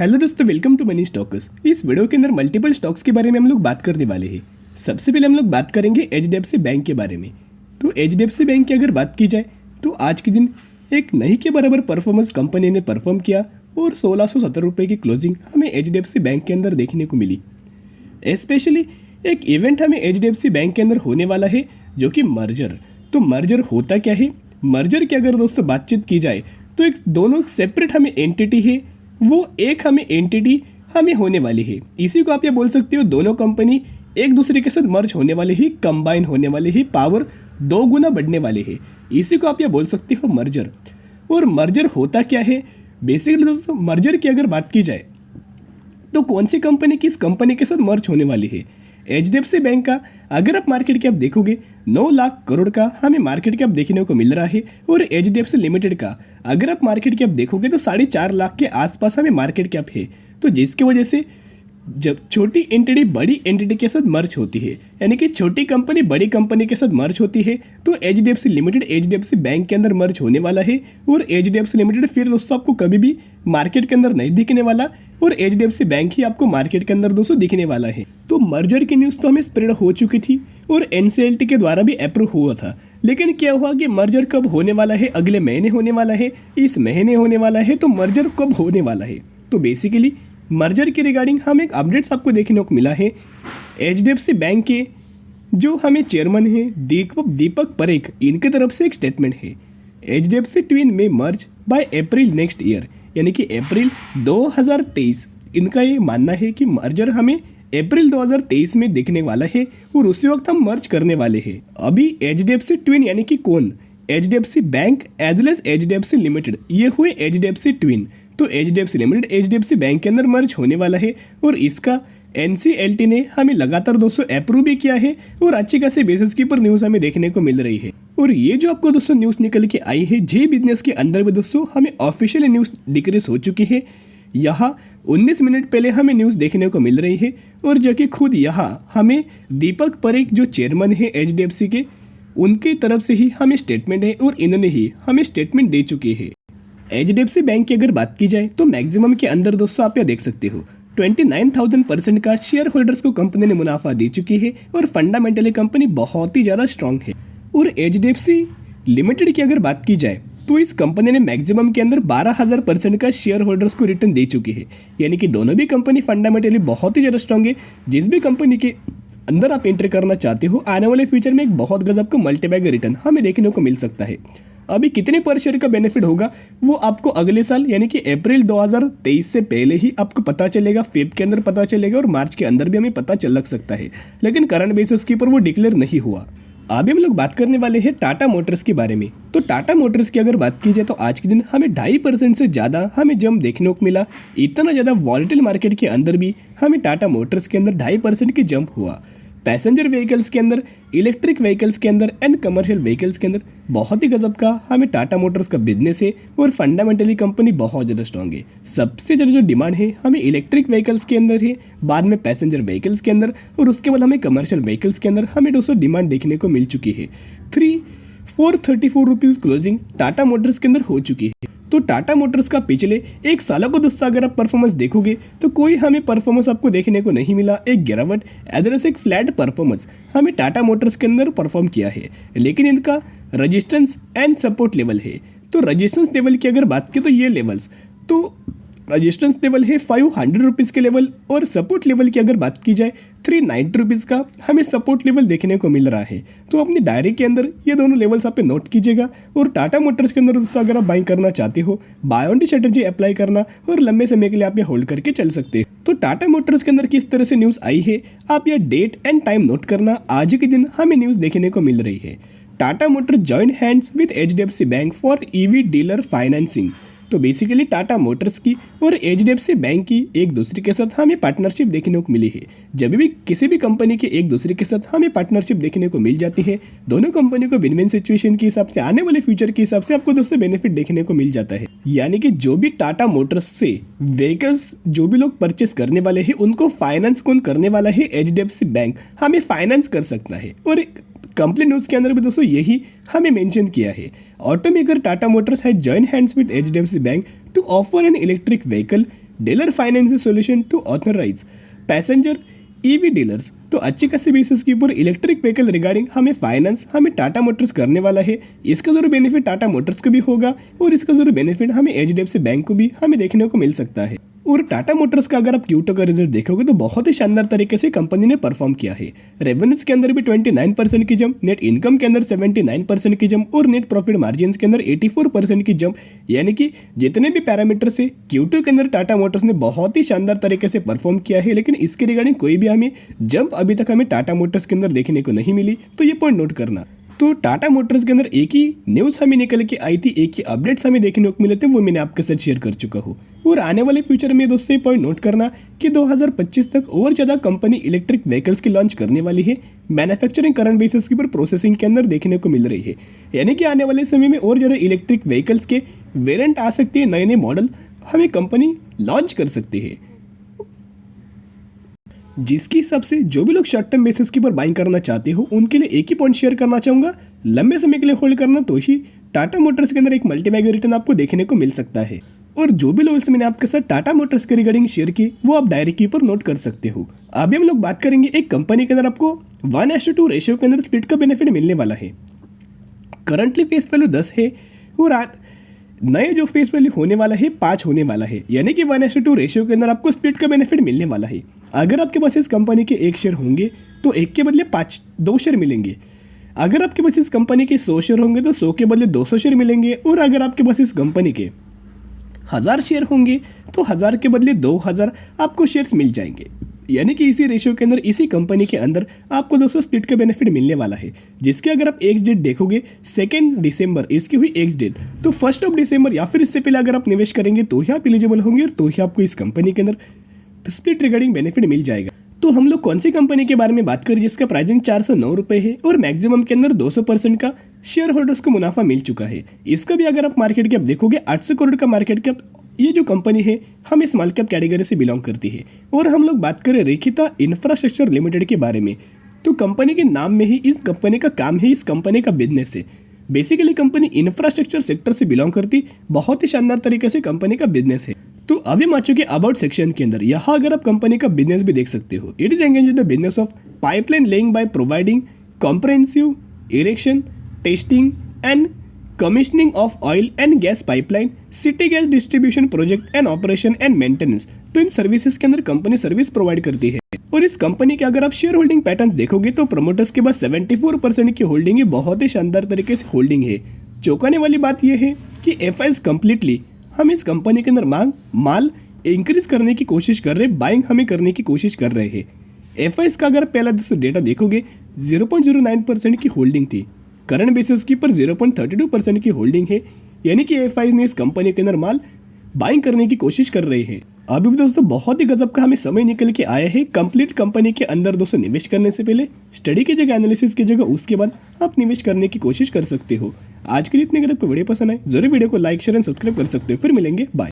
Hello दोस्तों, welcome to money stocks. इस video के अंदर मल्टीपल स्टॉक्स के बारे में हम लोग बात करने वाले हैं। सबसे पहले हम लोग बात करेंगे एचडीएफसी बैंक के बारे में। तो एचडीएफसी बैंक की अगर बात की जाए तो आज के दिन एक नहीं के बराबर परफॉर्मेंस कंपनी ने परफॉर्म किया और 1670 रुपये की क्लोजिंग हमें एचडीएफसी बैंक के अंदर देखने को मिली। स्पेशली एक इवेंट हमें एचडीएफसी बैंक के अंदर होने वाला है जो कि मर्जर। तो मर्जर होता क्या है? मर्जर की अगर दोस्तों बातचीत की जाए तो एक दोनों सेपरेट हमें एंटिटी है, वो एक हमें एंटिटी हमें होने वाली है। इसी को आप ये बोल सकते हो, दोनों कंपनी एक दूसरे के साथ मर्ज होने वाले ही, कंबाइन होने वाले ही, पावर 2 गुना बढ़ने वाले हैं। इसी को आप ये बोल सकते हो मर्जर। और मर्जर होता क्या है? बेसिकली दोस्तों मर्जर की अगर बात की जाए तो कौन सी कंपनी किस कंपनी के साथ मर्ज होने वाली है? एचडीएफसी बैंक का अगर आप मार्केट कैप देखोगे 9 लाख करोड़ का हमें मार्केट कैप देखने को मिल रहा है। और एचडीएफसी लिमिटेड का अगर आप मार्केट कैप देखोगे तो 4.5 लाख के आसपास हमें मार्केट कैप है। तो जिसकी वजह से जब छोटी एंटिटी बड़ी एंटिटी के साथ मर्ज होती है, यानी कि छोटी कंपनी बड़ी कंपनी के साथ मर्ज होती है, तो एचडीएफसी लिमिटेड एचडीएफसी बैंक के अंदर मर्ज होने वाला है। और एचडीएफसी लिमिटेड फिर दोस्तों आपको कभी भी मार्केट के अंदर नहीं दिखने वाला और एचडीएफसी बैंक ही आपको मार्केट के अंदर दोस्तों दिखने वाला है। तो मर्जर की न्यूज़ तो हमें स्प्रेड हो चुकी थी और एनसीएलटी के द्वारा भी अप्रूव हुआ था। लेकिन क्या हुआ कि मर्जर कब होने वाला है? अगले महीने होने वाला है, इस महीने होने वाला है। तो मर्जर कब होने वाला है? तो बेसिकली मर्जर के रिगार्डिंग हम एक अपडेट्स आपको देखने को मिला है। एचडीएफसी बैंक के जो हमें चेयरमैन है दीपक परेख, इनके तरफ से एक स्टेटमेंट है। एचडीएफसी ट्विन में मर्ज बाय अप्रैल नेक्स्ट ईयर, यानी कि अप्रैल 2023। इनका ये मानना है कि मर्जर हमें अप्रैल 2023 में देखने वाला है और उसी वक्त हम मर्ज करने वाले हैं। अभी एचडीएफसी ट्विन यानी कि कौन? HDFC bank as well as HDFC limited, ये हुए एचडीएफसी ट्विन। तो एचडीएफसी लिमिटेड एचडीएफसी बैंक के अंदर मर्ज होने वाला है और इसका एनसीएलटी ने हमें लगातार दोस्तों अप्रूव भी किया है और अच्छी खासी बेसिस के ऊपर न्यूज़ हमें देखने को मिल रही है। और ये जो आपको दोस्तों न्यूज़ निकल के आई है जे बिजनेस के अंदर भी दोस्तों हमें ऑफिशियली न्यूज़ डिक्रीज हो चुकी है। यहाँ 19 मिनट पहले हमें न्यूज़ देखने को मिल रही है और जो कि खुद यहाँ हमें दीपक परेख जो चेयरमैन है एचडीएफसी के, उनकी तरफ से ही हमें स्टेटमेंट है और इन्होंने ही हमें स्टेटमेंट दे चुके हैं। एचडीएफसी बैंक की अगर बात की जाए तो मैक्सिमम के अंदर दोस्तों आप यह देख सकते हो 29,000% का शेयर होल्डर्स को कंपनी ने मुनाफा दे चुकी है और फंडामेंटली कंपनी बहुत ही ज़्यादा स्ट्रांग है। और एचडीएफसी लिमिटेड की अगर बात की जाए तो इस कंपनी ने मैक्सिमम के अंदर 12,000% का शेयर होल्डर्स को रिटर्न दे चुकी है, यानी कि दोनों भी कंपनी फंडामेंटली बहुत ही ज़्यादा स्ट्रांग है। जिस भी कंपनी के अंदर आप एंटर करना चाहते हो, आने वाले फ्यूचर में एक बहुत गजब का मल्टीबैग रिटर्न हमें देखने को मिल सकता है। अभी कितने पर शेयर का बेनिफिट होगा वो आपको अगले साल यानी कि अप्रैल 2023 से पहले ही आपको पता चलेगा, फेब के अंदर पता चलेगा और मार्च के अंदर भी हमें पता चल लग सकता है। लेकिन करंट बेसिस के ऊपर वो डिक्लेयर नहीं हुआ। अभी हम लोग बात करने वाले हैं टाटा मोटर्स के बारे में। तो टाटा मोटर्स की अगर बात की जाए तो आज के दिन हमें 2.5% से ज़्यादा हमें जंप देखने को मिला। इतना ज़्यादा वॉलेटाइल मार्केट के अंदर भी हमें टाटा मोटर्स के अंदर 2.5% की जंप हुआ। पैसेंजर व्हीकल्स के अंदर, इलेक्ट्रिक व्हीकल्स के अंदर एंड कमर्शियल व्हीकल्स के अंदर बहुत ही गजब का हमें टाटा मोटर्स का बिजनेस है और फंडामेंटली कंपनी बहुत ज़्यादा स्ट्रांग है। सबसे ज़्यादा जो डिमांड है हमें इलेक्ट्रिक व्हीकल्स के अंदर है, बाद में पैसेंजर व्हीकल्स के अंदर और उसके बाद हमें कमर्शियल व्हीकल्स के अंदर हमें दोस्तों डिमांड देखने को मिल चुकी है। 434 रुपीज़ क्लोजिंग टाटा मोटर्स के अंदर हो चुकी है। तो टाटा मोटर्स का पिछले एक साल को दोस्तों अगर आप परफॉर्मेंस देखोगे तो कोई हमें परफॉर्मेंस आपको देखने को नहीं मिला। एक गिरावट एज एक फ्लैट परफॉर्मेंस हमें टाटा मोटर्स के अंदर परफॉर्म किया है। लेकिन इनका रजिस्टेंस एंड सपोर्ट लेवल है। तो रजिस्टेंस लेवल की अगर बात की तो ये लेवल्स, तो रजिस्टेंस लेवल है 500 रुपीज़ के लेवल और सपोर्ट लेवल की अगर बात की जाए 390 रुपीज़ का हमें सपोर्ट लेवल देखने को मिल रहा है। तो अपनी डायरी के अंदर ये दोनों लेवल्स आप नोट कीजिएगा। और टाटा मोटर्स के अंदर दोस्तों अगर आप बाइंग करना चाहते हो, buy on the strategy apply करना और लंबे समय के लिए आप ये होल्ड करके चल सकते हैं। तो टाटा मोटर्स के अंदर किस तरह से न्यूज़ आई है आप यह डेट एंड टाइम नोट करना। आज के दिन हमें न्यूज़ देखने को मिल रही है। Tata motor joint hands with HDFC bank for EV dealer financing. तो बेसिकली टाटा मोटर्स की और एचडीएफसी बैंक की एक दूसरे के साथ हमें पार्टनरशिप देखने को मिली है। जब भी किसी भी कंपनी के एक दूसरे के साथ हमें पार्टनरशिप देखने को मिल जाती है, दोनों कंपनी को विन विन सिचुएशन के हिसाब से, आने वाले फ्यूचर के हिसाब से आपको दोस्तों बेनिफिट देखने को मिल जाता है। यानी कि जो भी टाटा मोटर्स से व्हीकल्स जो भी लोग परचेस करने वाले हैं उनको फाइनेंस कौन करने वाला है? एचडीएफसी बैंक हमें फाइनेंस कर सकता है। और कंप्लीट न्यूज़ के अंदर भी दोस्तों यही हमें मेंशन किया है। Automaker Tata motors has join hands with HDFC bank to offer an electric vehicle dealer financial solution to authorise passenger EV dealers. तो अच्छी खासी बेसिस के ऊपर इलेक्ट्रिक व्हीकल रिगार्डिंग हमें फाइनेंस हमें टाटा मोटर्स करने वाला है। इसका जरूर बेनिफिट टाटा मोटर्स को भी होगा और इसका जरूर बेनिफिट हमें एचडीएफसी बैंक को भी हमें देखने को मिल सकता है। और टाटा मोटर्स का अगर आप Q2 का रिजल्ट देखोगे तो बहुत ही शानदार तरीके से कंपनी ने परफॉर्म किया है। रेवेन्यूज के अंदर भी 29% की जंप, नेट इनकम के अंदर 79% की जंप और नेट प्रॉफिट मार्जिन के अंदर 84% की जंप, यानी कि जितने भी पैरामीटर से Q2 के अंदर टाटा मोटर्स ने बहुत ही शानदार तरीके से परफॉर्म किया है। लेकिन इसके रिगार्डिंग कोई भी हमें जंप अभी तक हमें टाटा मोटर्स के अंदर देखने को नहीं मिली, तो ये पॉइंट नोट करना। तो टाटा मोटर्स के अंदर एक ही न्यूज़ हमें निकल के आई थी, एक ही अपडेट्स हमें देखने को मिले थे, वो मैंने आपके साथ शेयर कर चुका हूँ। और आने वाले फ्यूचर में दोस्तों ये पॉइंट नोट करना कि 2025 तक और ज़्यादा कंपनी इलेक्ट्रिक व्हीकल्स की लॉन्च करने वाली है। मैन्युफैक्चरिंग करंट बेसिस के ऊपर प्रोसेसिंग के अंदर देखने को मिल रही है, यानी कि आने वाले समय में और ज़्यादा इलेक्ट्रिक व्हीकल्स के वेरिएंट आ सकते हैं, नए नए मॉडल हमें कंपनी लॉन्च कर सकती है। जिसके हिसाब से जो भी लोग शॉर्ट टर्म बेसिस के ऊपर बाइंग करना चाहते हो उनके लिए एक ही पॉइंट शेयर करना चाहूँगा, लंबे समय के लिए होल्ड करना तो ही टाटा मोटर्स के अंदर एक मल्टीबैग रिटर्न आपको देखने को मिल सकता है। और जो भी लेवल्स मैंने आपके साथ टाटा मोटर्स के रिगार्डिंग शेयर की वो आप डायरी के ऊपर नोट कर सकते हो। अभी हम लोग बात करेंगे एक कंपनी के अंदर आपको 1:2 रेशियो के अंदर स्प्लिट का बेनिफिट मिलने वाला है। करंटली फेस वैल्यू 10 है और नए जो फेस वैल्यू होने वाला है 5 होने वाला है, यानी कि 1:2 रेशियो के अंदर आपको स्प्लिट का बेनिफिट मिलने वाला है। अगर आपके पास इस कंपनी के 1 शेयर होंगे तो 1 के बदले 2 शेयर मिलेंगे। अगर आपके पास इस कंपनी के 100 शेयर होंगे तो 100 के बदले 200 शेयर मिलेंगे। और अगर आपके पास इस कंपनी के 1000 शेयर होंगे तो 1000 के बदले 2000 आपको शेयर्स मिल जाएंगे। यानी कि इसी रेशियो के अंदर इसी कंपनी के अंदर आपको दोस्तों स्प्लिट का बेनिफिट मिलने वाला है। जिसके अगर आप एक्स डेट देखोगे 2 दिसंबर इसकी हुई एक्स डेट, तो 1 दिसंबर या फिर इससे पहले अगर आप निवेश करेंगे तो ही आप एलिजिबल होंगे और तो ही आपको इस कंपनी के अंदर स्प्लिट रिगार्डिंग बेनिफिट मिल जाएगा। तो हम लोग कौन सी कंपनी के बारे में बात करें जिसका प्राइसिंग 409 रुपये है और मैक्सिमम के अंदर 200% का शेयर होल्डर्स को मुनाफा मिल चुका है। इसका भी अगर आप मार्केट कैप देखोगे 800 करोड़ का मार्केट कैप। ये जो कंपनी है हम स्मॉल कैप कैटेगरी से बिलोंग करती है। और हम लोग बात करें रेखिता इंफ्रास्ट्रक्चर लिमिटेड के बारे में, तो कंपनी के नाम में ही इस कंपनी का काम है, इस कंपनी का बिजनेस है। बेसिकली कंपनी इंफ्रास्ट्रक्चर सेक्टर से बिलोंग करती, बहुत ही शानदार तरीके से कंपनी का बिजनेस है। तो अभी हम आ चुके अबाउट सेक्शन के अंदर। यहाँ अगर आप कंपनी का बिजनेस भी देख सकते हो, it is engage in the business of pipeline laying by providing comprehensive erection, testing and commissioning of oil and gas pipeline, city gas distribution project and operation and maintenance. तो इन services के अंदर company service provide करती है। और इस company के अगर आप शेयर होल्डिंग पैटर्न्स देखोगे तो प्रमोटर्स के पास 74% की होल्डिंग है, बहुत ही शानदार तरीके से होल्डिंग है। चौंकाने वाली बात यह है कि एफआईज कंप्लीटली हम इस कंपनी के अंदर माल इंक्रीज करने की कोशिश कर रहे हैं, बाइंग हमें करने की कोशिश कर रहे हैं। एफआईज का अगर पहला डेटा देखोगे 0.09% की होल्डिंग थी, करंट बेसिस की पर 0.32% की होल्डिंग है, यानी कि एफआईज ने इस कंपनी के अंदर माल बाइंग करने की कोशिश कर रहे हैं। अभी भी दोस्तों बहुत ही गजब का हमें समय निकल के आया है। कंप्लीट कंपनी के अंदर दोस्तों निवेश करने से पहले स्टडी की जगह, एनालिसिस की जगह, उसके बाद आप निवेश करने की कोशिश कर सकते हो। आज के लिए इतने, अगर आपको वीडियो पसंद आए जरूर वीडियो को लाइक शेयर एंड सब्सक्राइब कर सकते हो। फिर मिलेंगे, बाय।